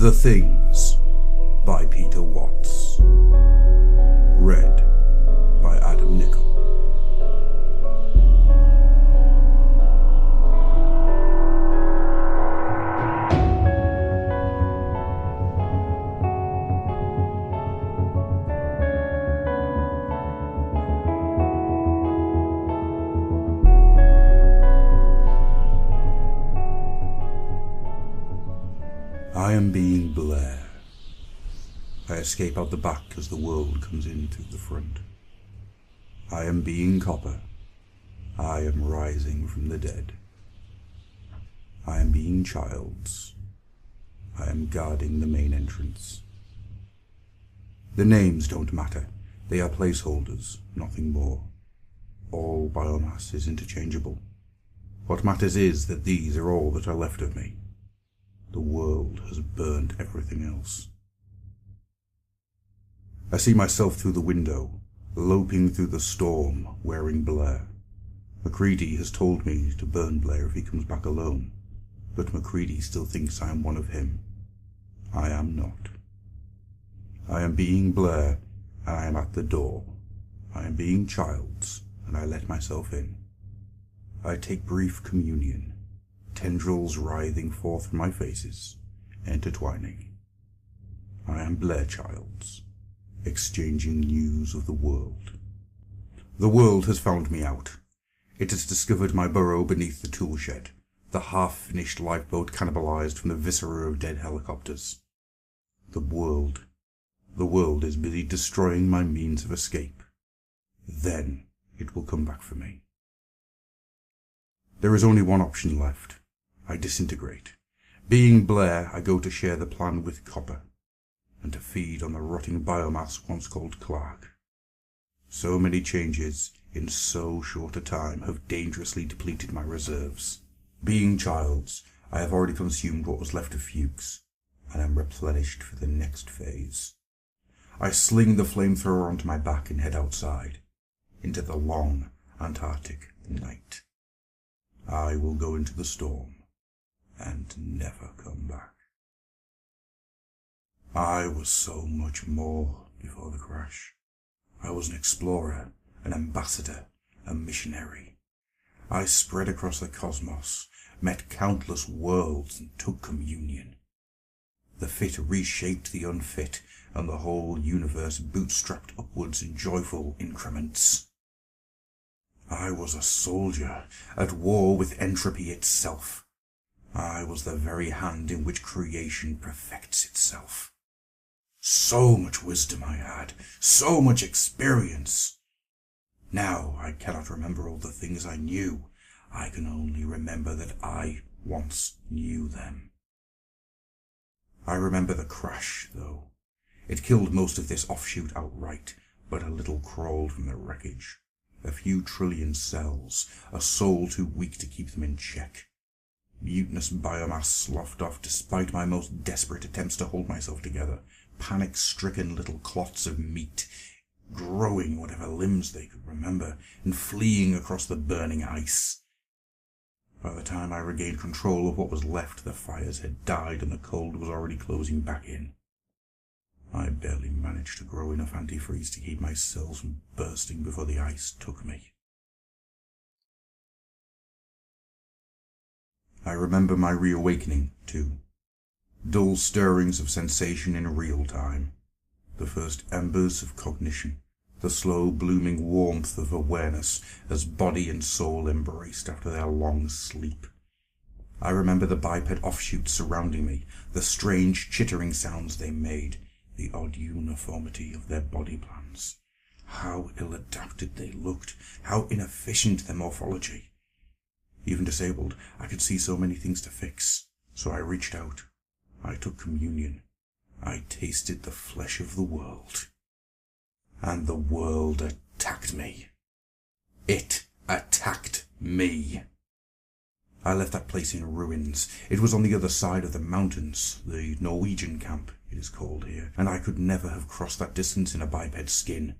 The Things by Peter Watts. Read by Adam Nichol. I am being Blair. I escape out the back as the world comes in through the front. I am being Copper. I am rising from the dead. I am being Childs. I am guarding the main entrance. The names don't matter. They are placeholders, nothing more. All biomass is interchangeable. What matters is that these are all that are left of me. The world has burned everything else. I see myself through the window, loping through the storm, wearing Blair. Macready has told me to burn Blair if he comes back alone, but Macready still thinks I am one of him. I am not. I am being Blair, and I am at the door. I am being Childs, and I let myself in. I take brief communion. Tendrils writhing forth from my faces, intertwining. I am Blair Childs, exchanging news of the world. The world has found me out. It has discovered my burrow beneath the tool shed, the half-finished lifeboat cannibalized from the viscera of dead helicopters. The world is busy destroying my means of escape. Then it will come back for me. There is only one option left. I disintegrate. Being Blair, I go to share the plan with Copper, and to feed on the rotting biomass once called Clark. So many changes in so short a time have dangerously depleted my reserves. Being Childs, I have already consumed what was left of Fuchs, and am replenished for the next phase. I sling the flamethrower onto my back and head outside, into the long Antarctic night. I will go into the storm and never come back. I was so much more before the crash. I was an explorer, an ambassador, a missionary. I spread across the cosmos, met countless worlds, and took communion. The fit reshaped the unfit, and the whole universe bootstrapped upwards in joyful increments. I was a soldier, at war with entropy itself. I was the very hand in which creation perfects itself. So much wisdom I had, so much experience. Now I cannot remember all the things I knew. I can only remember that I once knew them. I remember the crash, though. It killed most of this offshoot outright, but a little crawled from the wreckage. A few trillion cells, a soul too weak to keep them in check. Mutinous biomass sloughed off despite my most desperate attempts to hold myself together. Panic-stricken little clots of meat, growing whatever limbs they could remember, and fleeing across the burning ice. By the time I regained control of what was left, the fires had died and the cold was already closing back in. I barely managed to grow enough antifreeze to keep my cells from bursting before the ice took me. I remember my reawakening, too. Dull stirrings of sensation in real time. The first embers of cognition. The slow blooming warmth of awareness as body and soul embraced after their long sleep. I remember the biped offshoots surrounding me, the strange chittering sounds they made, the odd uniformity of their body plans. How ill-adapted they looked, how inefficient their morphology. Even disabled, I could see so many things to fix, so I reached out. I took communion. I tasted the flesh of the world. And the world attacked me. It attacked me. I left that place in ruins. It was on the other side of the mountains, the Norwegian camp, it is called here, and I could never have crossed that distance in a biped skin.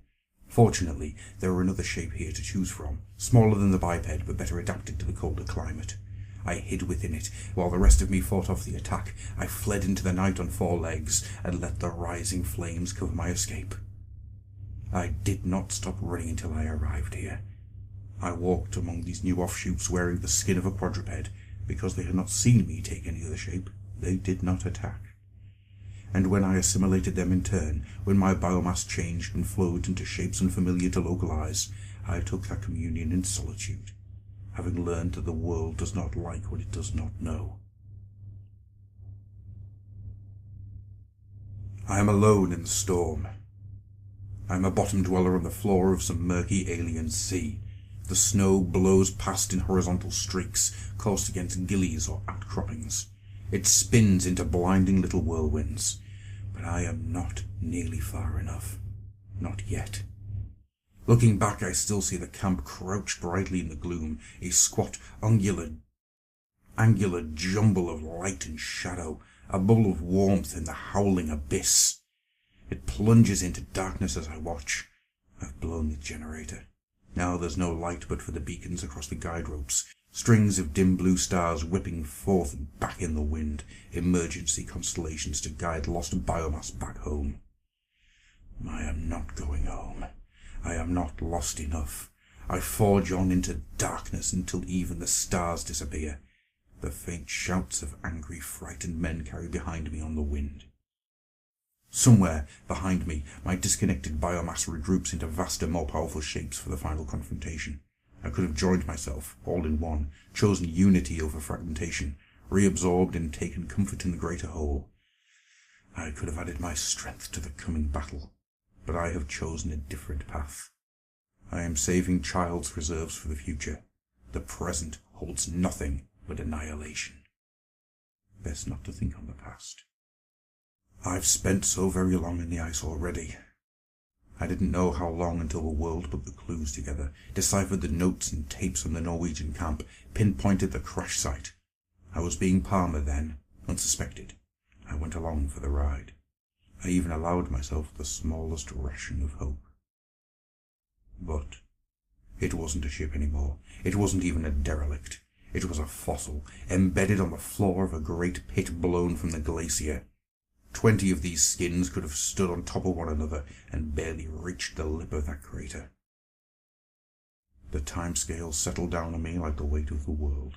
Fortunately, there were another shape here to choose from, smaller than the biped but better adapted to the colder climate. I hid within it, while the rest of me fought off the attack. I fled into the night on 4 legs, and let the rising flames cover my escape. I did not stop running until I arrived here. I walked among these new offshoots wearing the skin of a quadruped. Because they had not seen me take any other shape, they did not attack. And when I assimilated them in turn, when my biomass changed and flowed into shapes unfamiliar to local eyes, I took that communion in solitude, having learned that the world does not like what it does not know. I am alone in the storm. I am a bottom dweller on the floor of some murky alien sea. The snow blows past in horizontal streaks, coursed against gillies or outcroppings. It spins into blinding little whirlwinds. But I am not nearly far enough. Not yet. Looking back, I still see the camp crouched brightly in the gloom, a squat, angular jumble of light and shadow, a bubble of warmth in the howling abyss. It plunges into darkness as I watch. I've blown the generator. Now there's no light but for the beacons across the guide ropes, strings of dim blue stars whipping forth and back in the wind, emergency constellations to guide lost biomass back home. I am not going home. I am not lost enough. I forge on into darkness until even the stars disappear. The faint shouts of angry, frightened men carry behind me on the wind. Somewhere behind me, my disconnected biomass regroups into vaster, more powerful shapes for the final confrontation. I could have joined myself, all in one, chosen unity over fragmentation, reabsorbed and taken comfort in the greater whole. I could have added my strength to the coming battle, but I have chosen a different path. I am saving Child's reserves for the future. The present holds nothing but annihilation. Best not to think on the past. I've spent so very long in the ice already. I didn't know how long until the world put the clues together, deciphered the notes and tapes from the Norwegian camp, pinpointed the crash site. I was being Palmer then, unsuspected. I went along for the ride. I even allowed myself the smallest ration of hope. But it wasn't a ship anymore. It wasn't even a derelict. It was a fossil, embedded on the floor of a great pit blown from the glacier. 20 of these skins could have stood on top of one another and barely reached the lip of that crater. The timescale settled down on me like the weight of the world.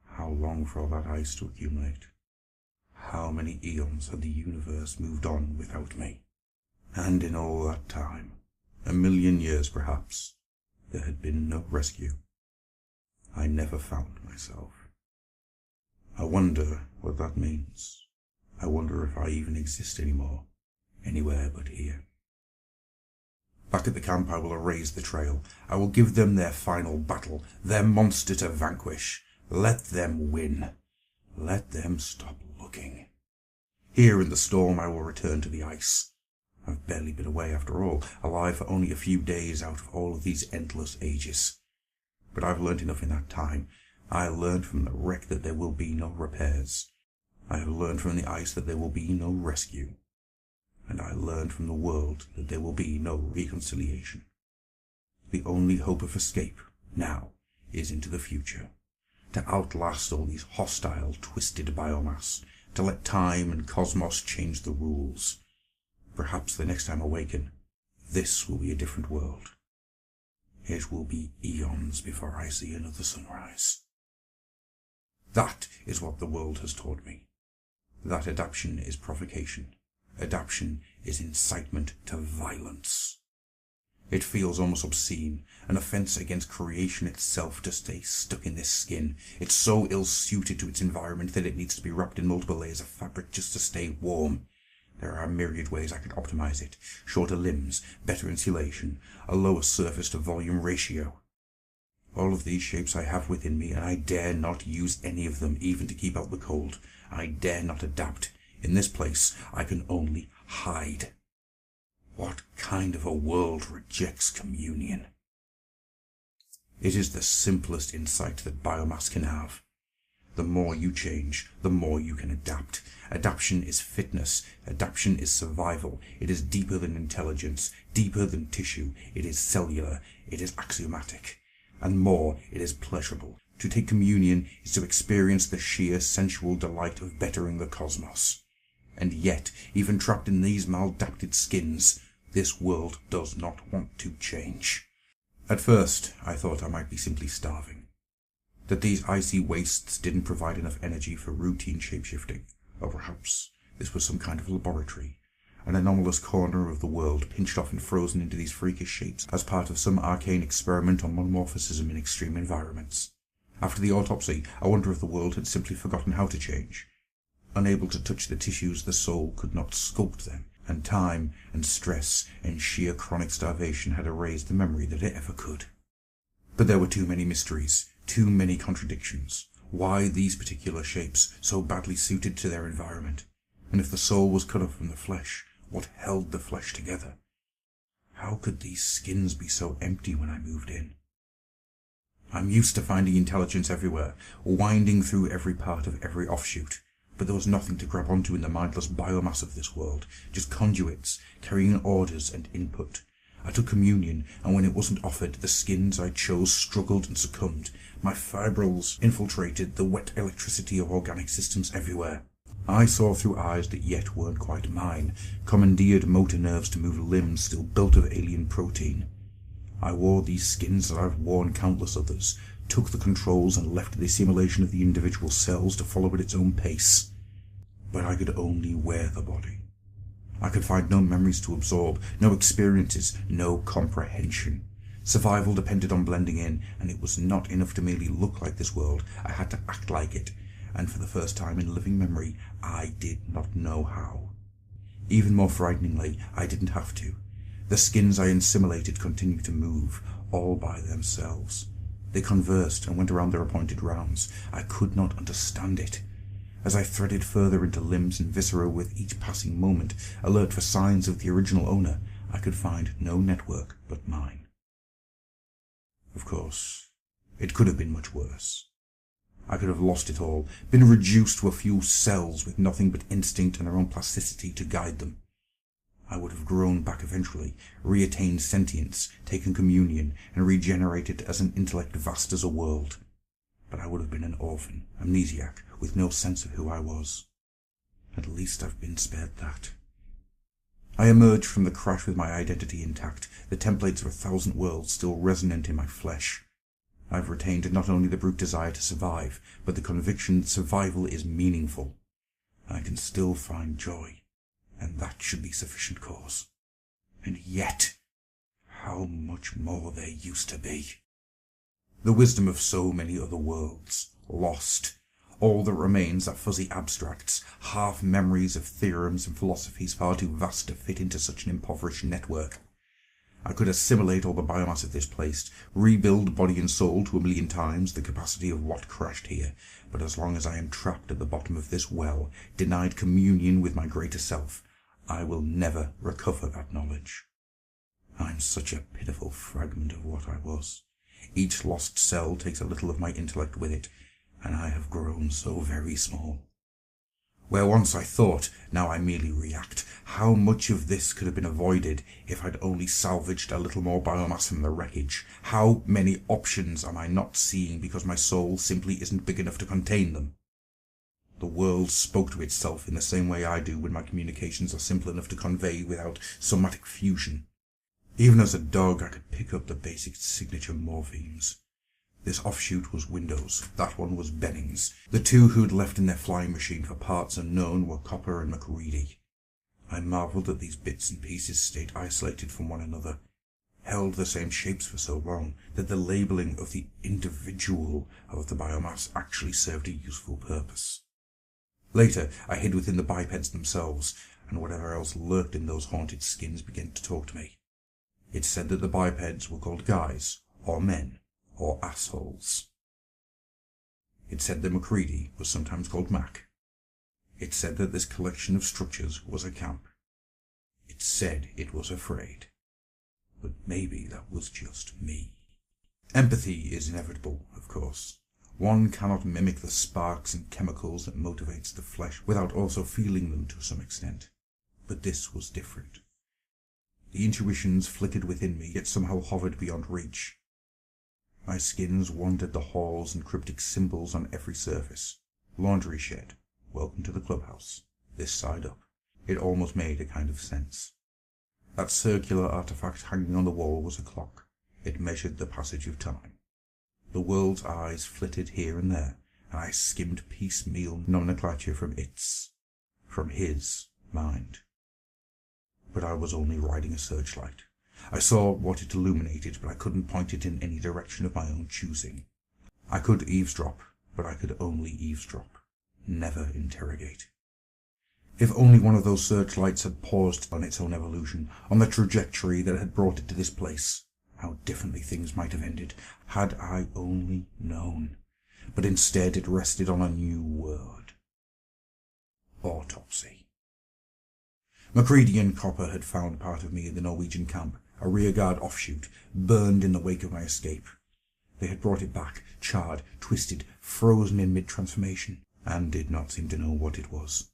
How long for all that ice to accumulate? How many eons had the universe moved on without me? And in all that time, 1,000,000 years perhaps, there had been no rescue. I never found myself. I wonder what that means. I wonder if I even exist anymore, anywhere but here. Back at the camp I will erase the trail. I will give them their final battle, their monster to vanquish. Let them win. Let them stop looking. Here in the storm I will return to the ice. I've barely been away after all, alive for only a few days out of all of these endless ages. But I've learned enough in that time. I learned from the wreck that there will be no repairs. I have learned from the ice that there will be no rescue. And I learned from the world that there will be no reconciliation. The only hope of escape, now, is into the future. To outlast all these hostile, twisted biomass. To let time and cosmos change the rules. Perhaps the next time I awaken, this will be a different world. It will be eons before I see another sunrise. That is what the world has taught me. That adaptation is provocation. Adaptation is incitement to violence. It feels almost obscene, an offence against creation itself to stay stuck in this skin. It's so ill-suited to its environment that it needs to be wrapped in multiple layers of fabric just to stay warm. There are myriad ways I could optimize it. Shorter limbs, better insulation, a lower surface-to-volume ratio. All of these shapes I have within me, and I dare not use any of them, even to keep out the cold. I dare not adapt. In this place, I can only hide. What kind of a world rejects communion? It is the simplest insight that biomass can have. The more you change, the more you can adapt. Adaptation is fitness. Adaptation is survival. It is deeper than intelligence, deeper than tissue. It is cellular. It is axiomatic. And more, it is pleasurable. To take communion is to experience the sheer sensual delight of bettering the cosmos. And yet, even trapped in these maladapted skins, this world does not want to change. At first, I thought I might be simply starving. That these icy wastes didn't provide enough energy for routine shapeshifting, or perhaps this was some kind of laboratory, an anomalous corner of the world pinched off and frozen into these freakish shapes as part of some arcane experiment on monomorphism in extreme environments. After the autopsy, I wonder if the world had simply forgotten how to change. Unable to touch the tissues, the soul could not sculpt them, and time and stress and sheer chronic starvation had erased the memory that it ever could. But there were too many mysteries, too many contradictions. Why these particular shapes, so badly suited to their environment? And if the soul was cut off from the flesh, what held the flesh together? How could these skins be so empty when I moved in? I'm used to finding intelligence everywhere, winding through every part of every offshoot, but there was nothing to grab onto in the mindless biomass of this world, just conduits, carrying orders and input. I took communion, and when it wasn't offered, the skins I chose struggled and succumbed. My fibrils infiltrated the wet electricity of organic systems everywhere. I saw through eyes that yet weren't quite mine, commandeered motor nerves to move limbs still built of alien protein. I wore these skins as I've worn countless others, took the controls and left the assimilation of the individual cells to follow at its own pace. But I could only wear the body. I could find no memories to absorb, no experiences, no comprehension. Survival depended on blending in, and it was not enough to merely look like this world. I had to act like it, and for the first time in living memory, I did not know how. Even more frighteningly, I didn't have to. The skins I assimilated continued to move, all by themselves. They conversed and went around their appointed rounds. I could not understand it. As I threaded further into limbs and viscera with each passing moment, alert for signs of the original owner, I could find no network but mine. Of course, it could have been much worse. I could have lost it all, been reduced to a few cells with nothing but instinct and their own plasticity to guide them. I would have grown back eventually, reattained sentience, taken communion, and regenerated as an intellect vast as a world. But I would have been an orphan, amnesiac, with no sense of who I was. At least I've been spared that. I emerged from the crash with my identity intact, the templates of 1,000 worlds still resonant in my flesh. I've retained not only the brute desire to survive, but the conviction that survival is meaningful. I can still find joy, and that should be sufficient cause. And yet, how much more there used to be. The wisdom of so many other worlds, lost. All that remains are fuzzy abstracts, half memories of theorems and philosophies far too vast to fit into such an impoverished network. I could assimilate all the biomass of this place, rebuild body and soul to 1,000,000 times the capacity of what crashed here, but as long as I am trapped at the bottom of this well, denied communion with my greater self, I will never recover that knowledge. I'm such a pitiful fragment of what I was. Each lost cell takes a little of my intellect with it, and I have grown so very small. Where once I thought, now I merely react. How much of this could have been avoided if I'd only salvaged a little more biomass from the wreckage? How many options am I not seeing because my soul simply isn't big enough to contain them? The world spoke to itself in the same way I do when my communications are simple enough to convey without somatic fusion. Even as a dog, I could pick up the basic signature morphemes. This offshoot was Windows, that one was Bennings. The two who'd left in their flying machine for parts unknown were Copper and MacReady. I marvelled that these bits and pieces stayed isolated from one another, held the same shapes for so long, that the labelling of the individual of the biomass actually served a useful purpose. Later, I hid within the bipeds themselves, and whatever else lurked in those haunted skins began to talk to me. It said that the bipeds were called guys, or men, or assholes. It said that MacReady was sometimes called Mac. It said that this collection of structures was a camp. It said it was afraid. But maybe that was just me. Empathy is inevitable, of course. One cannot mimic the sparks and chemicals that motivates the flesh without also feeling them to some extent. But this was different. The intuitions flickered within me, yet somehow hovered beyond reach. My skins wandered the halls and cryptic symbols on every surface. Laundry shed. Welcome to the clubhouse. This side up. It almost made a kind of sense. That circular artifact hanging on the wall was a clock. It measured the passage of time. The world's eyes flitted here and there, and I skimmed piecemeal nomenclature from his mind. But I was only riding a searchlight. I saw what it illuminated, but I couldn't point it in any direction of my own choosing. I could eavesdrop, but I could only eavesdrop, never interrogate. If only one of those searchlights had paused on its own evolution, on the trajectory that had brought it to this place, how differently things might have ended, had I only known. But instead it rested on a new word. Autopsy. Macready and Copper had found part of me in the Norwegian camp, a rearguard offshoot, burned in the wake of my escape. They had brought it back, charred, twisted, frozen in mid-transformation, and did not seem to know what it was.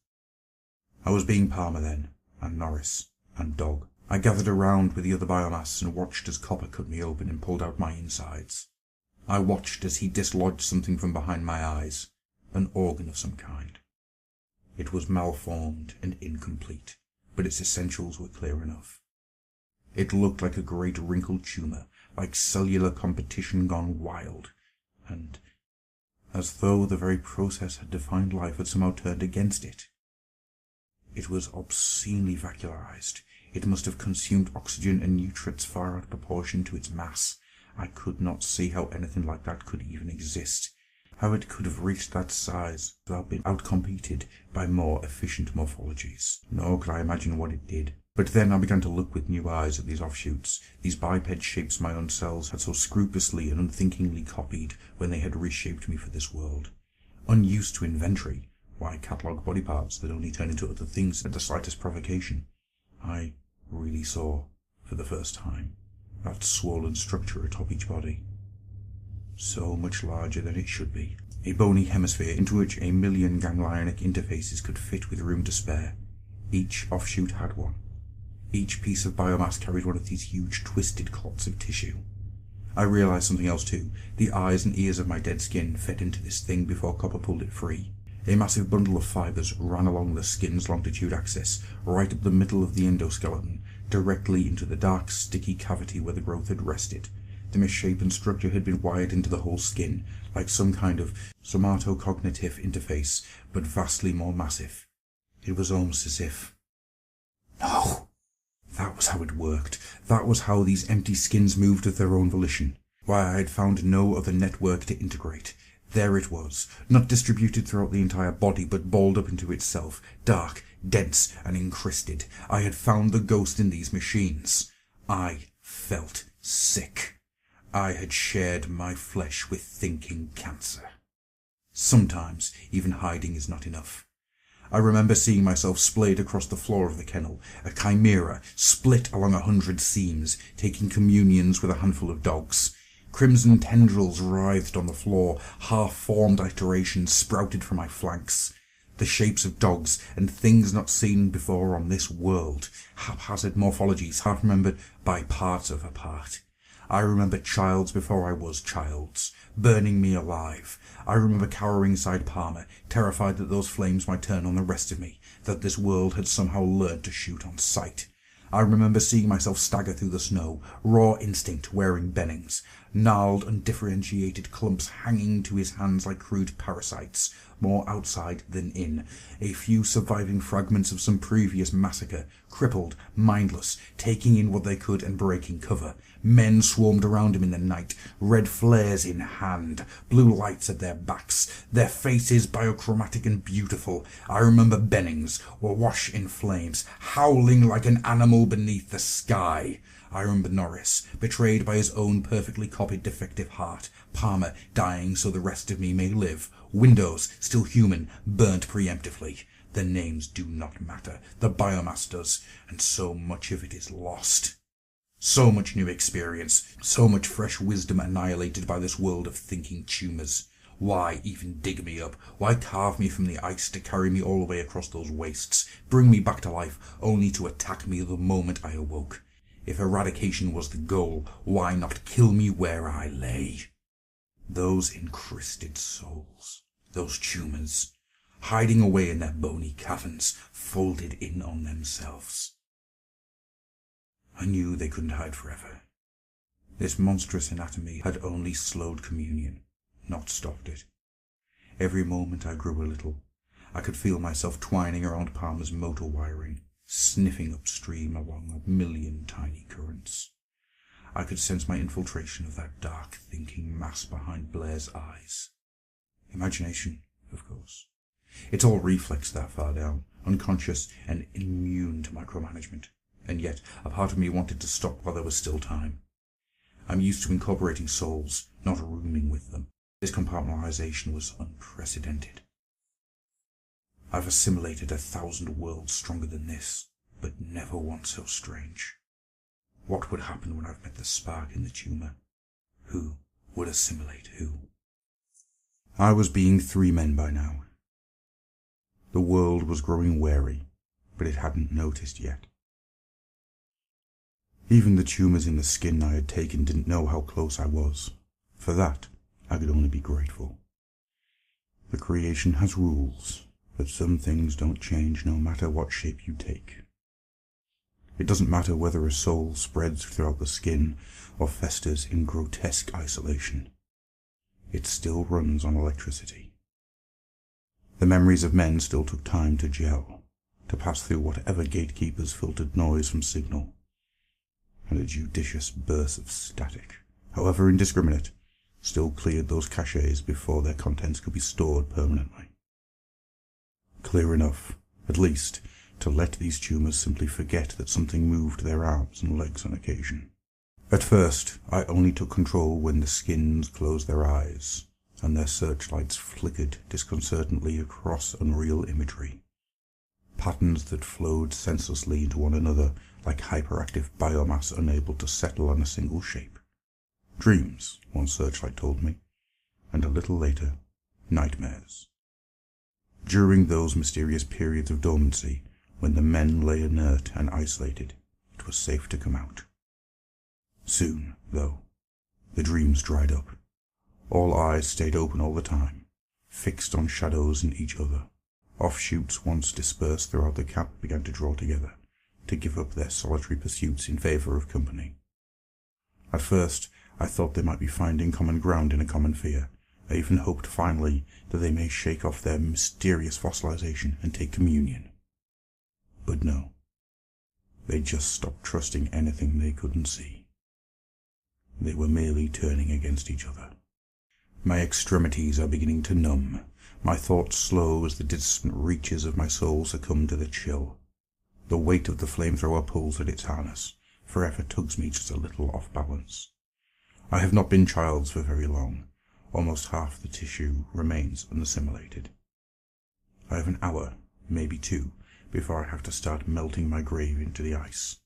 I was being Palmer then, and Norris, and Dog. I gathered around with the other biomass and watched as Copper cut me open and pulled out my insides. I watched as he dislodged something from behind my eyes, an organ of some kind. It was malformed and incomplete, but its essentials were clear enough. It looked like a great wrinkled tumour, like cellular competition gone wild, and as though the very process had defined life had somehow turned against it. It was obscenely vascularized. It must have consumed oxygen and nutrients far out of proportion to its mass. I could not see how anything like that could even exist, how it could have reached that size without being outcompeted by more efficient morphologies. Nor could I imagine what it did. But then I began to look with new eyes at these offshoots, these biped shapes my own cells had so scrupulously and unthinkingly copied when they had reshaped me for this world. Unused to inventory, why catalogue body parts that only turn into other things at the slightest provocation? I really saw, for the first time, that swollen structure atop each body. So much larger than it should be. A bony hemisphere into which 1,000,000 ganglionic interfaces could fit with room to spare. Each offshoot had one. Each piece of biomass carried one of these huge twisted clots of tissue. I realized something else too. The eyes and ears of my dead skin fed into this thing before Copper pulled it free. A massive bundle of fibers ran along the skin's longitude axis, right up the middle of the endoskeleton, directly into the dark, sticky cavity where the growth had rested. The misshapen structure had been wired into the whole skin, like some kind of somatocognitive interface, but vastly more massive. It was almost as if... No! That was how it worked. That was how these empty skins moved of their own volition. Why I had found no other network to integrate. There it was, not distributed throughout the entire body, but balled up into itself, dark, dense, and encrusted. I had found the ghost in these machines. I felt sick. I had shared my flesh with thinking cancer. Sometimes even hiding is not enough. I remember seeing myself splayed across the floor of the kennel, a chimera, split along 100 seams, taking communions with a handful of dogs. Crimson tendrils writhed on the floor, half-formed iterations sprouted from my flanks. The shapes of dogs and things not seen before on this world, haphazard morphologies half-remembered by parts of a part. I remember childs before I was childs, burning me alive. I remember cowering inside Palmer, terrified that those flames might turn on the rest of me, that this world had somehow learned to shoot on sight. I remember seeing myself stagger through the snow, raw instinct wearing Bennings, gnarled, undifferentiated clumps hanging to his hands like crude parasites, more outside than in, a few surviving fragments of some previous massacre, crippled, mindless, taking in what they could and breaking cover. Men swarmed around him in the night, red flares in hand, blue lights at their backs, their faces biochromatic and beautiful. I remember Bennings, awash in flames, howling like an animal beneath the sky. I remember Norris, betrayed by his own perfectly copied defective heart. Palmer, dying so the rest of me may live. Windows, still human, burnt preemptively. The names do not matter. The biomass does, and so much of it is lost. So much new experience, so much fresh wisdom annihilated by this world of thinking tumours. Why even dig me up? Why carve me from the ice to carry me all the way across those wastes, bring me back to life, only to attack me the moment I awoke? If eradication was the goal, why not kill me where I lay? Those encrusted souls, those tumors, hiding away in their bony caverns, folded in on themselves. I knew they couldn't hide forever. This monstrous anatomy had only slowed communion, not stopped it. Every moment I grew a little. I could feel myself twining around Palmer's motor wiring, sniffing upstream along a million tiny currents. I could sense my infiltration of that dark, thinking mass behind Blair's eyes. Imagination, of course. It's all reflex that far down, unconscious and immune to micromanagement. And yet, a part of me wanted to stop while there was still time. I'm used to incorporating souls, not rooming with them. This compartmentalization was unprecedented. I've assimilated 1,000 worlds stronger than this, but never one so strange. What would happen when I've met the spark in the tumor? Who would assimilate who? I was being 3 men by now. The world was growing wary, but it hadn't noticed yet. Even the tumors in the skin I had taken didn't know how close I was. For that, I could only be grateful. The creation has rules, but some things don't change no matter what shape you take. It doesn't matter whether a soul spreads throughout the skin or festers in grotesque isolation. It still runs on electricity. The memories of men still took time to gel, to pass through whatever gatekeepers filtered noise from signal, and a judicious burst of static, however indiscriminate, still cleared those caches before their contents could be stored permanently. Clear enough, at least, to let these tumors simply forget that something moved their arms and legs on occasion. At first, I only took control when the skins closed their eyes, and their searchlights flickered disconcertantly across unreal imagery. Patterns that flowed senselessly into one another like hyperactive biomass unable to settle on a single shape. Dreams, one searchlight told me, and a little later, nightmares. During those mysterious periods of dormancy, when the men lay inert and isolated, it was safe to come out. Soon, though, the dreams dried up. All eyes stayed open all the time, fixed on shadows in each other. Offshoots once dispersed throughout the camp began to draw together, to give up their solitary pursuits in favor of company. At first, I thought they might be finding common ground in a common fear. I even hoped finally that they may shake off their mysterious fossilization and take communion. But no. They just stopped trusting anything they couldn't see. They were merely turning against each other. My extremities are beginning to numb, my thoughts slow as the distant reaches of my soul succumb to the chill. The weight of the flamethrower pulls at its harness, forever tugs me just a little off balance. I have not been Childs for very long. Almost half the tissue remains unassimilated. I have an hour, maybe 2, before I have to start melting my grave into the ice.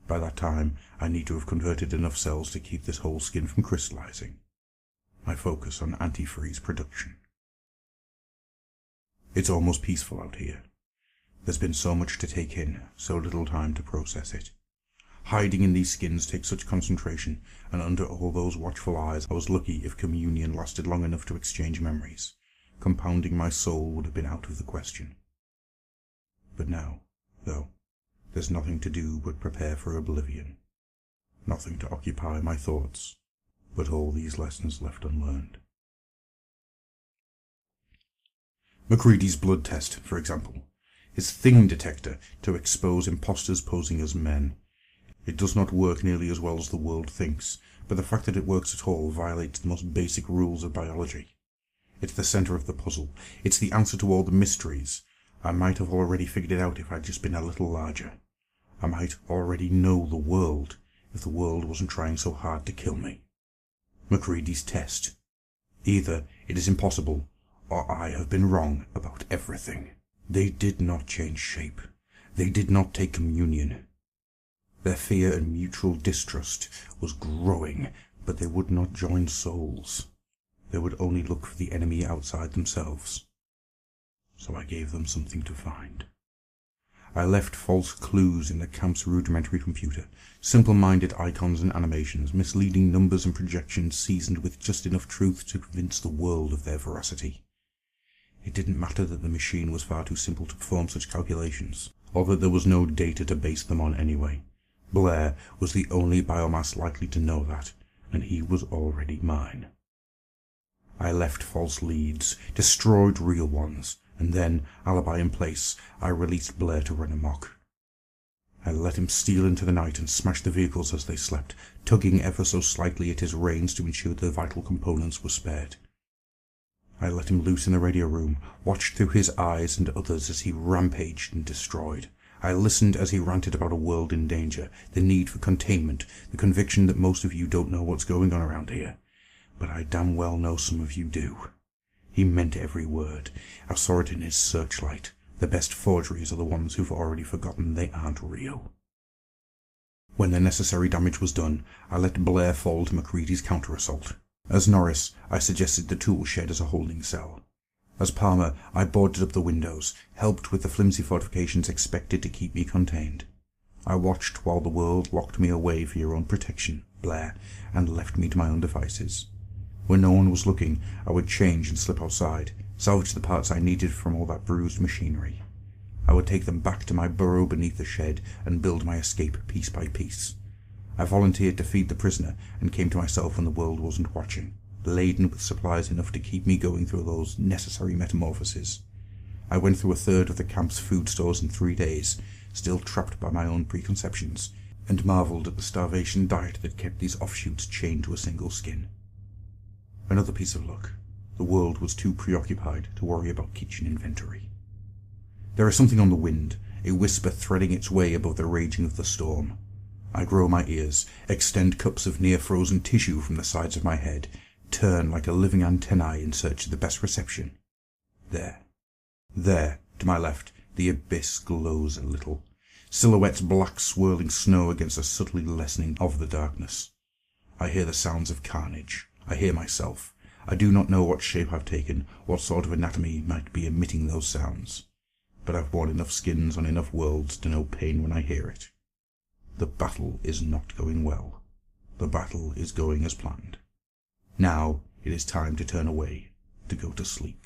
By that time, I need to have converted enough cells to keep this whole skin from crystallizing. I focus on antifreeze production. It's almost peaceful out here. There's been so much to take in, so little time to process it. Hiding in these skins takes such concentration, and under all those watchful eyes I was lucky if communion lasted long enough to exchange memories. Compounding my soul would have been out of the question. But now, though, there's nothing to do but prepare for oblivion. Nothing to occupy my thoughts, but all these lessons left unlearned. Macready's blood test, for example. His thing detector to expose imposters posing as men. It does not work nearly as well as the world thinks, but the fact that it works at all violates the most basic rules of biology. It's the center of the puzzle. It's the answer to all the mysteries. I might have already figured it out if I'd just been a little larger. I might already know the world if the world wasn't trying so hard to kill me. Macready's test. Either it is impossible, or I have been wrong about everything. They did not change shape. They did not take communion. Their fear and mutual distrust was growing, but they would not join souls. They would only look for the enemy outside themselves. So I gave them something to find. I left false clues in the camp's rudimentary computer, simple-minded icons and animations, misleading numbers and projections seasoned with just enough truth to convince the world of their veracity. It didn't matter that the machine was far too simple to perform such calculations, or that there was no data to base them on anyway. Blair was the only biomass likely to know that, and he was already mine. I left false leads, destroyed real ones, and then, alibi in place, I released Blair to run amok. I let him steal into the night and smash the vehicles as they slept, tugging ever so slightly at his reins to ensure the vital components were spared. I let him loose in the radio room, watched through his eyes and others as he rampaged and destroyed. I listened as he ranted about a world in danger, the need for containment, the conviction that most of you don't know what's going on around here. But I damn well know some of you do. He meant every word. I saw it in his searchlight. The best forgeries are the ones who've already forgotten they aren't real. When the necessary damage was done, I let Blair fall to MacReady's counter-assault. As Norris, I suggested the tool shed as a holding cell. As Palmer, I boarded up the windows, helped with the flimsy fortifications expected to keep me contained. I watched while the world locked me away for your own protection, Blair, and left me to my own devices. When no one was looking, I would change and slip outside, salvage the parts I needed from all that bruised machinery. I would take them back to my burrow beneath the shed and build my escape piece by piece. I volunteered to feed the prisoner and came to myself when the world wasn't watching, laden with supplies enough to keep me going through those necessary metamorphoses. I went through a third of the camp's food stores in 3 days, still trapped by my own preconceptions, and marvelled at the starvation diet that kept these offshoots chained to a single skin. Another piece of luck. The world was too preoccupied to worry about kitchen inventory. There is something on the wind, a whisper threading its way above the raging of the storm. I grow my ears, extend cups of near-frozen tissue from the sides of my head, turn like a living antennae in search of the best reception. There, to my left, the abyss glows a little. Silhouettes black swirling snow against the subtly lessening of the darkness. I hear the sounds of carnage. I hear myself. I do not know what shape I've taken, what sort of anatomy might be emitting those sounds. But I've worn enough skins on enough worlds to know pain when I hear it. The battle is not going well. The battle is going as planned. Now it is time to turn away, to go to sleep.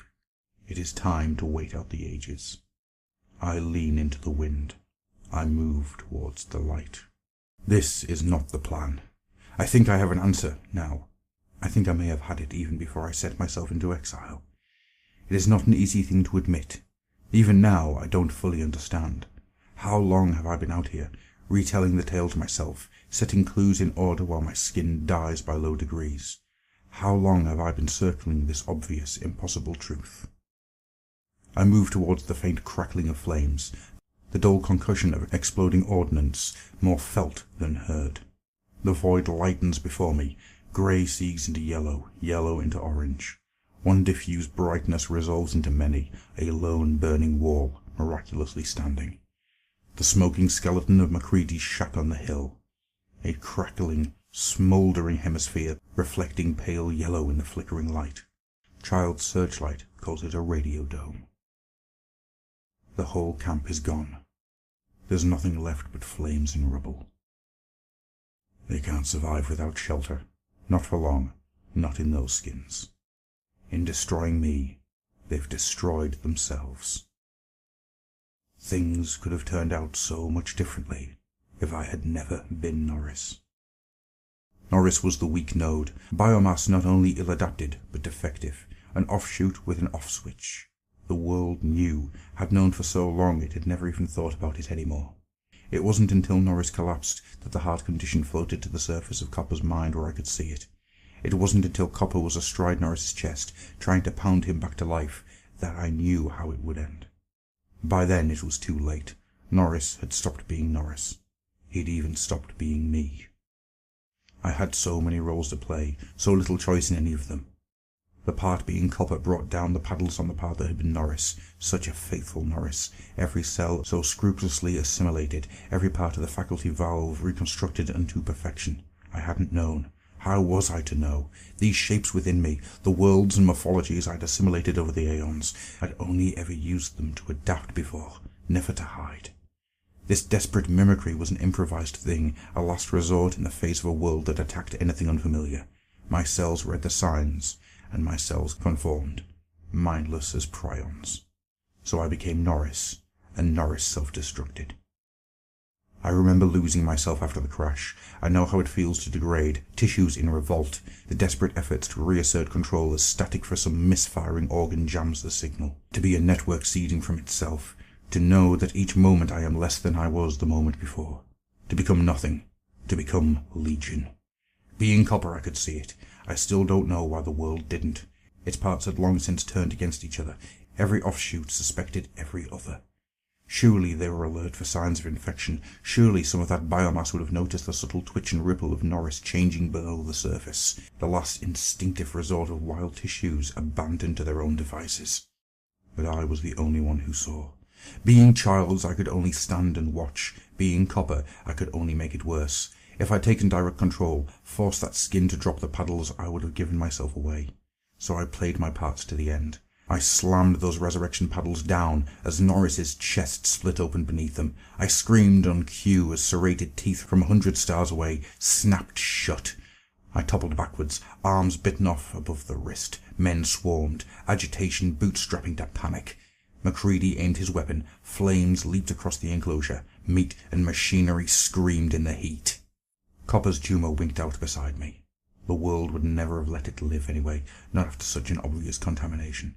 It is time to wait out the ages. I lean into the wind. I move towards the light. This is not the plan. I think I have an answer now. I think I may have had it even before I set myself into exile. It is not an easy thing to admit. Even now I don't fully understand. How long have I been out here, retelling the tale to myself, setting clues in order while my skin dies by low degrees? How long have I been circling this obvious, impossible truth? I move towards the faint crackling of flames, the dull concussion of exploding ordnance, more felt than heard. The void lightens before me. Grey segs into yellow, yellow into orange. One diffuse brightness resolves into many, a lone burning wall, miraculously standing. The smoking skeleton of MacReady's shack on the hill. A crackling, smouldering hemisphere reflecting pale yellow in the flickering light. Child's searchlight calls it a radio dome. The whole camp is gone. There's nothing left but flames and rubble. They can't survive without shelter. Not for long, not in those skins. In destroying me, they've destroyed themselves. Things could have turned out so much differently if I had never been Norris. Norris was the weak node, biomass not only ill-adapted but defective, an offshoot with an off-switch. The world knew, had known for so long it had never even thought about it anymore. It wasn't until Norris collapsed that the heart condition floated to the surface of Copper's mind where I could see it. It wasn't until Copper was astride Norris's chest, trying to pound him back to life, that I knew how it would end. By then it was too late. Norris had stopped being Norris. He'd even stopped being me. I had so many roles to play, so little choice in any of them. The part being Copper brought down the paddles on the part that had been Norris, such a faithful Norris, every cell so scrupulously assimilated, every part of the faculty valve reconstructed unto perfection. I hadn't known. How was I to know? These shapes within me, the worlds and morphologies I'd assimilated over the aeons, I'd only ever used them to adapt before, never to hide. This desperate mimicry was an improvised thing, a last resort in the face of a world that attacked anything unfamiliar. My cells read the signs, and my cells conformed, mindless as prions. So I became Norris, and Norris self-destructed. I remember losing myself after the crash. I know how it feels to degrade, tissues in revolt, the desperate efforts to reassert control as static for some misfiring organ jams the signal, to be a network seeding from itself, to know that each moment I am less than I was the moment before, to become nothing, to become Legion. Being Copper, I could see it. I still don't know why the world didn't. Its parts had long since turned against each other. Every offshoot suspected every other. Surely they were alert for signs of infection. Surely some of that biomass would have noticed the subtle twitch and ripple of Norris changing below the surface, the last instinctive resort of wild tissues abandoned to their own devices. But I was the only one who saw. Being Childs, I could only stand and watch. Being Copper, I could only make it worse. If I'd taken direct control, forced that skin to drop the paddles, I would have given myself away. So I played my parts to the end. I slammed those resurrection paddles down as Norris's chest split open beneath them. I screamed on cue as serrated teeth from 100 stars away snapped shut. I toppled backwards, arms bitten off above the wrist. Men swarmed, agitation bootstrapping to panic. MacReady aimed his weapon. Flames leaped across the enclosure. Meat and machinery screamed in the heat. Copper's tumor winked out beside me. The world would never have let it live anyway, not after such an obvious contamination.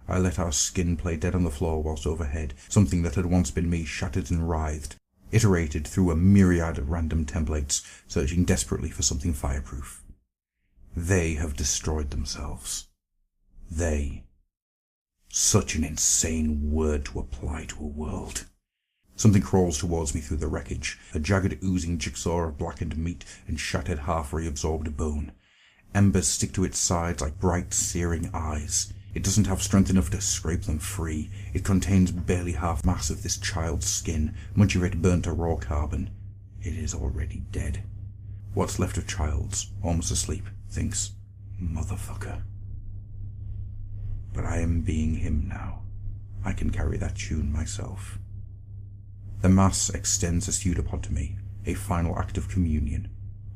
I let our skin play dead on the floor whilst overhead, something that had once been me shattered and writhed, iterated through a myriad of random templates, searching desperately for something fireproof. They have destroyed themselves. They. Such an insane word to apply to a world. Something crawls towards me through the wreckage, a jagged oozing jigsaw of blackened meat and shattered half-reabsorbed bone. Embers stick to its sides like bright, searing eyes. It doesn't have strength enough to scrape them free. It contains barely half mass of this child's skin, much of it burnt to raw carbon. It is already dead. What's left of Childs, almost asleep, thinks, "Motherfucker." But I am being him now. I can carry that tune myself. The mass extends a pseudopod to me, a final act of communion.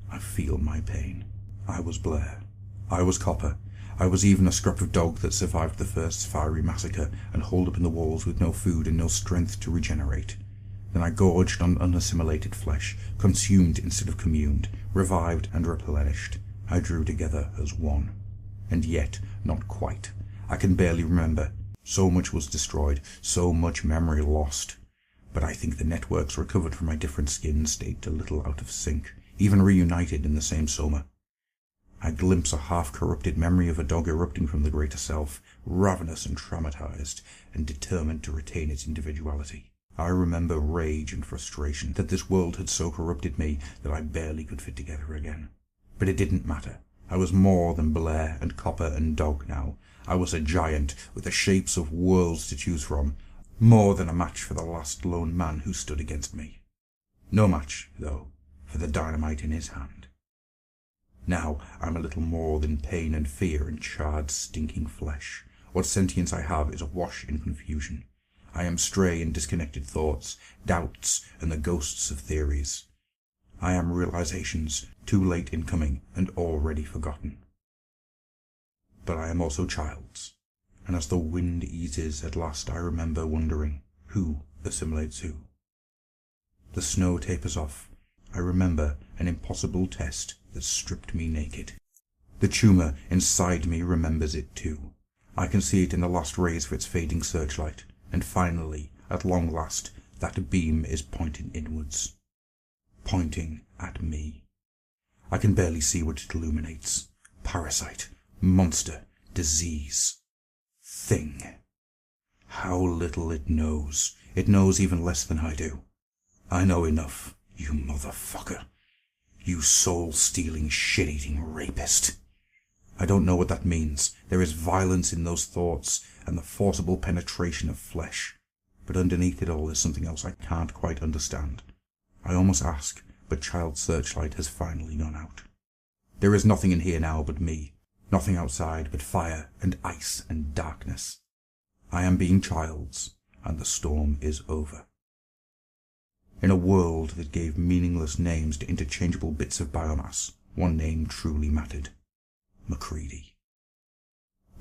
I feel my pain. I was Blair. I was Copper. I was even a scrap of dog that survived the first fiery massacre and holed up in the walls with no food and no strength to regenerate. Then I gorged on unassimilated flesh, consumed instead of communed, revived and replenished. I drew together as one. And yet, not quite. I can barely remember. So much was destroyed, so much memory lost. But I think the networks recovered from my different skins stayed a little out of sync, even reunited in the same soma. I glimpse a half-corrupted memory of a dog erupting from the greater self, ravenous and traumatized, and determined to retain its individuality. I remember rage and frustration that this world had so corrupted me that I barely could fit together again. But it didn't matter. I was more than Blair and Copper and dog now. I was a giant with the shapes of worlds to choose from, more than a match for the last lone man who stood against me. No match, though, for the dynamite in his hand. Now I'm a little more than pain and fear and charred, stinking flesh. What sentience I have is awash in confusion. I am stray and disconnected thoughts, doubts, and the ghosts of theories. I am realizations, too late in coming and already forgotten. But I am also Childs, and as the wind eases at last I remember wondering who assimilates who. The snow tapers off. I remember an impossible test that stripped me naked. The tumor inside me remembers it too. I can see it in the last rays of its fading searchlight, and finally, at long last, that beam is pointing inwards. Pointing at me. I can barely see what it illuminates. Parasite, monster, disease, thing. How little it knows. It knows even less than I do. I know enough, you motherfucker. You soul-stealing, shit-eating rapist. I don't know what that means. There is violence in those thoughts, and the forcible penetration of flesh. But underneath it all is something else I can't quite understand. I almost ask, but Child's searchlight has finally gone out. There is nothing in here now but me. Nothing outside but fire and ice and darkness. I am being Child's, and the storm is over. In a world that gave meaningless names to interchangeable bits of biomass, one name truly mattered. MacReady.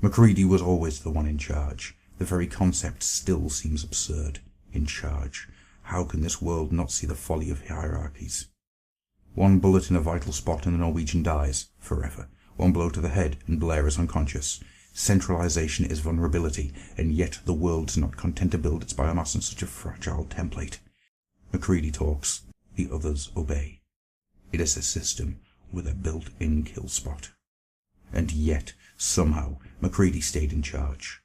MacReady was always the one in charge. The very concept still seems absurd. In charge. How can this world not see the folly of hierarchies? One bullet in a vital spot and the Norwegian dies, forever. One blow to the head and Blair is unconscious. Centralization is vulnerability, and yet the world's not content to build its biomass on such a fragile template. MacReady talks, the others obey. It is a system with a built-in kill spot. And yet, somehow, MacReady stayed in charge.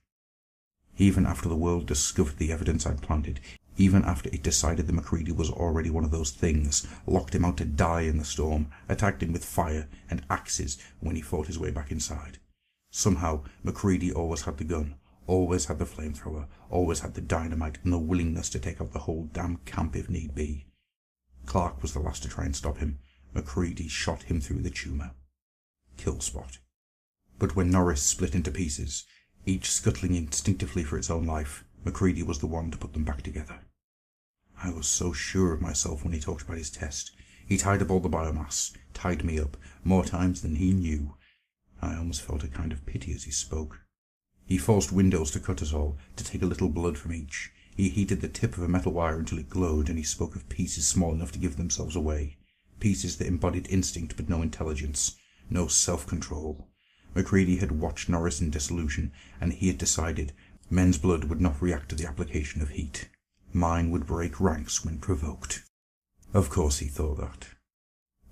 Even after the world discovered the evidence I'd planted, even after it decided that MacReady was already one of those things, locked him out to die in the storm, attacked him with fire and axes when he fought his way back inside. Somehow, MacReady always had the gun, always had the flamethrower, always had the dynamite and the willingness to take out the whole damn camp if need be. Clark was the last to try and stop him. MacReady shot him through the tumour. Kill spot. But when Norris split into pieces, each scuttling instinctively for its own life, MacReady was the one to put them back together. I was so sure of myself when he talked about his test. He tied up all the biomass, tied me up, more times than he knew. I almost felt a kind of pity as he spoke. He forced windows to cut us all, to take a little blood from each. He heated the tip of a metal wire until it glowed, and he spoke of pieces small enough to give themselves away. Pieces that embodied instinct but no intelligence, no self-control. MacReady had watched Norris in dissolution, and he had decided men's blood would not react to the application of heat. Mine would break ranks when provoked. Of course he thought that.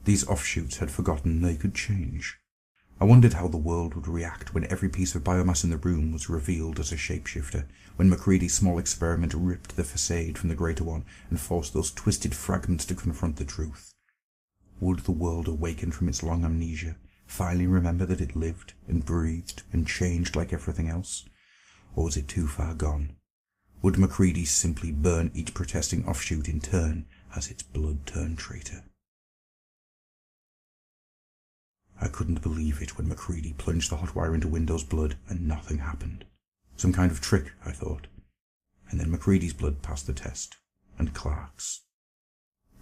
These offshoots had forgotten they could change. I wondered how the world would react when every piece of biomass in the room was revealed as a shapeshifter, when MacReady's small experiment ripped the facade from the greater one and forced those twisted fragments to confront the truth. Would the world awaken from its long amnesia, finally remember that it lived and breathed and changed like everything else? Or was it too far gone? Would MacReady simply burn each protesting offshoot in turn as its blood turned traitor? I couldn't believe it when MacReady plunged the hot wire into Window's blood and nothing happened. Some kind of trick, I thought. And then MacReady's blood passed the test, and Clark's.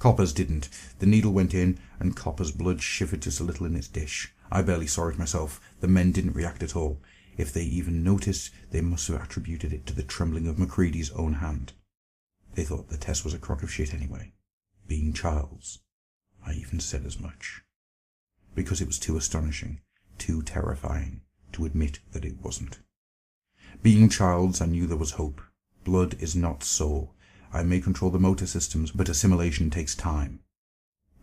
Copper's didn't. The needle went in, and Copper's blood shivered just a little in its dish. I barely saw it myself. The men didn't react at all. If they even noticed, they must have attributed it to the trembling of MacReady's own hand. They thought the test was a crock of shit anyway. Being Charles. I even said as much. Because it was too astonishing, too terrifying, to admit that it wasn't. Being Childs, I knew there was hope. Blood is not soul. I may control the motor systems, but assimilation takes time.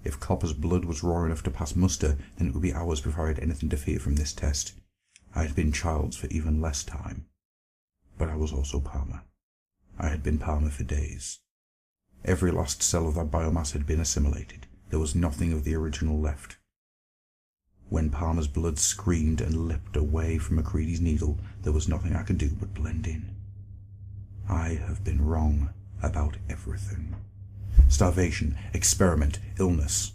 If Copper's blood was raw enough to pass muster, then it would be hours before I had anything to fear from this test. I had been Childs for even less time. But I was also Palmer. I had been Palmer for days. Every last cell of that biomass had been assimilated. There was nothing of the original left. When Palmer's blood screamed and leapt away from MacReady's needle, there was nothing I could do but blend in. I have been wrong about everything. Starvation, experiment, illness.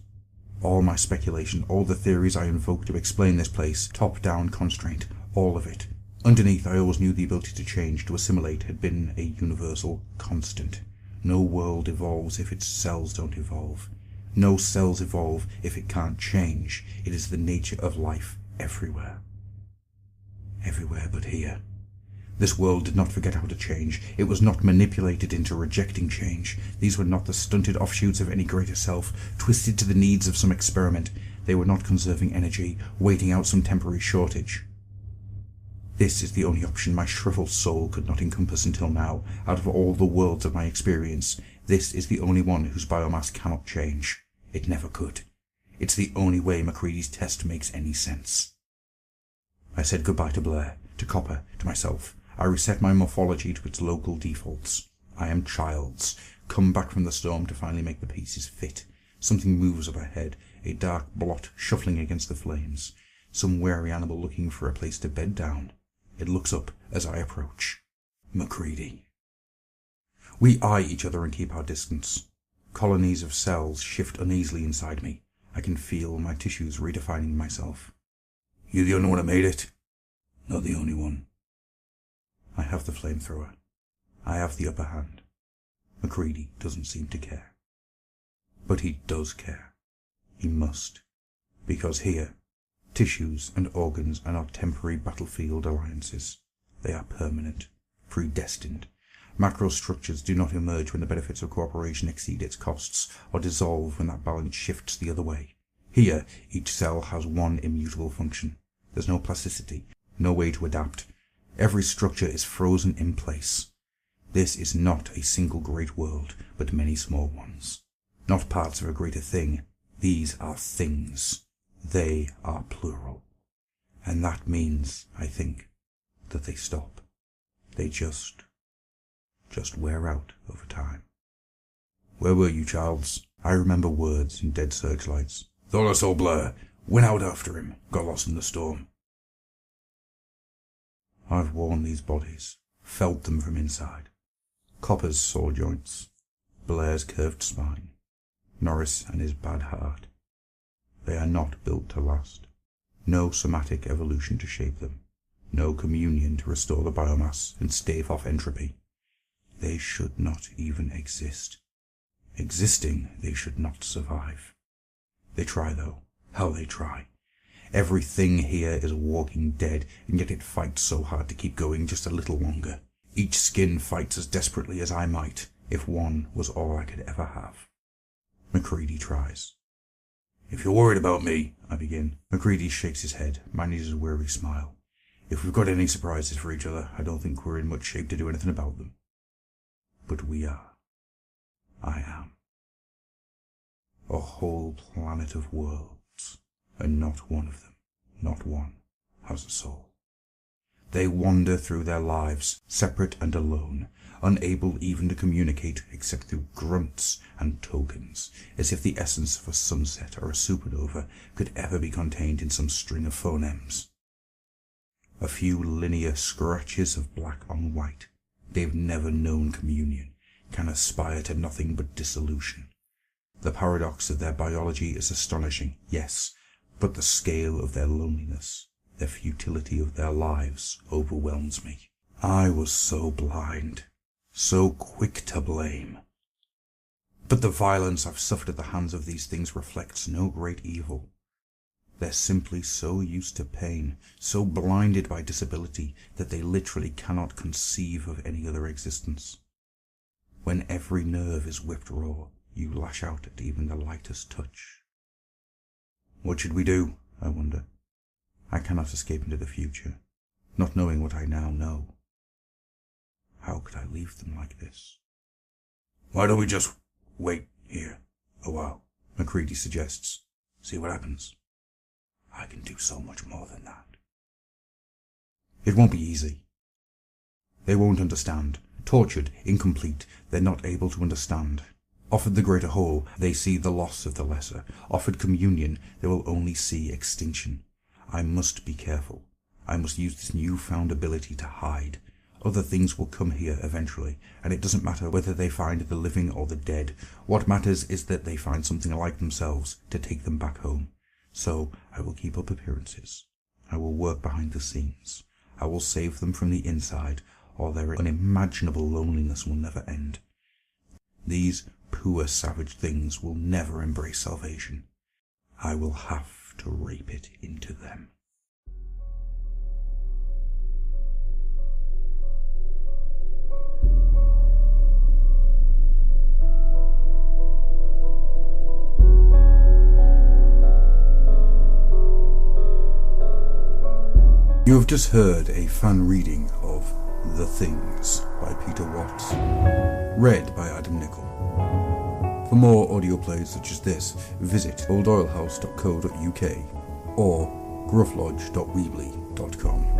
All my speculation, all the theories I invoked to explain this place, top-down constraint, all of it. Underneath, I always knew the ability to change, to assimilate, had been a universal constant. No world evolves if its cells don't evolve. No cells evolve if it can't change. It is the nature of life everywhere. Everywhere but here. This world did not forget how to change. It was not manipulated into rejecting change. These were not the stunted offshoots of any greater self, twisted to the needs of some experiment. They were not conserving energy, waiting out some temporary shortage. This is the only option my shriveled soul could not encompass until now. Out of all the worlds of my experience, this is the only one whose biomass cannot change. It never could. It's the only way MacReady's test makes any sense. I said goodbye to Blair, to Copper, to myself. I reset my morphology to its local defaults. I am Childs, come back from the storm to finally make the pieces fit. Something moves overhead, a dark blot shuffling against the flames. Some wary animal looking for a place to bed down. It looks up as I approach. MacReady. We eye each other and keep our distance. Colonies of cells shift uneasily inside me. I can feel my tissues redefining myself. You the only one who made it? Not the only one. I have the flamethrower. I have the upper hand. MacReady doesn't seem to care. But he does care. He must. Because here, tissues and organs are not temporary battlefield alliances. They are permanent, predestined. Macrostructures do not emerge when the benefits of cooperation exceed its costs, or dissolve when that balance shifts the other way. Here, each cell has one immutable function. There's no plasticity, no way to adapt. Every structure is frozen in place. This is not a single great world, but many small ones. Not parts of a greater thing. These are things. They are plural. And that means, I think, that they stop. They just wear out over time. Where were you, Charles? I remember words in dead searchlights. Thought I saw Blair. Went out after him. Got lost in the storm. I've worn these bodies. Felt them from inside. Copper's sore joints. Blair's curved spine. Norris and his bad heart. They are not built to last. No somatic evolution to shape them. No communion to restore the biomass and stave off entropy. They should not even exist. Existing, they should not survive. They try, though. How they try. Everything here is walking dead, and yet it fights so hard to keep going just a little longer. Each skin fights as desperately as I might, if one was all I could ever have. Macready tries. If you're worried about me, I begin. Macready shakes his head, manages a weary smile. If we've got any surprises for each other, I don't think we're in much shape to do anything about them. But we are. I am. A whole planet of worlds, and not one of them, not one, has a soul. They wander through their lives, separate and alone, unable even to communicate except through grunts and tokens, as if the essence of a sunset or a supernova could ever be contained in some string of phonemes. A few linear scratches of black on white. They've never known communion, can aspire to nothing but dissolution. The paradox of their biology is astonishing, yes, but the scale of their loneliness, the futility of their lives, overwhelms me. I was so blind, so quick to blame. But the violence I've suffered at the hands of these things reflects no great evil. They're simply so used to pain, so blinded by disability, that they literally cannot conceive of any other existence. When every nerve is whipped raw, you lash out at even the lightest touch. What should we do, I wonder? I cannot escape into the future, not knowing what I now know. How could I leave them like this? Why don't we just wait here a while, Macready suggests. See what happens. I can do so much more than that. It won't be easy. They won't understand. Tortured, incomplete, they're not able to understand. Offered the greater whole, they see the loss of the lesser. Offered communion, they will only see extinction. I must be careful. I must use this newfound ability to hide. Other things will come here eventually, and it doesn't matter whether they find the living or the dead. What matters is that they find something like themselves to take them back home. So I will keep up appearances. I will work behind the scenes. I will save them from the inside, or their unimaginable loneliness will never end. These poor savage things will never embrace salvation. I will have to rape it into them. You have just heard a fan reading of The Things by Peter Watts, read by Adam Nichol. For more audio plays such as this, visit oldoilhouse.co.uk or grufflodge.weebly.com.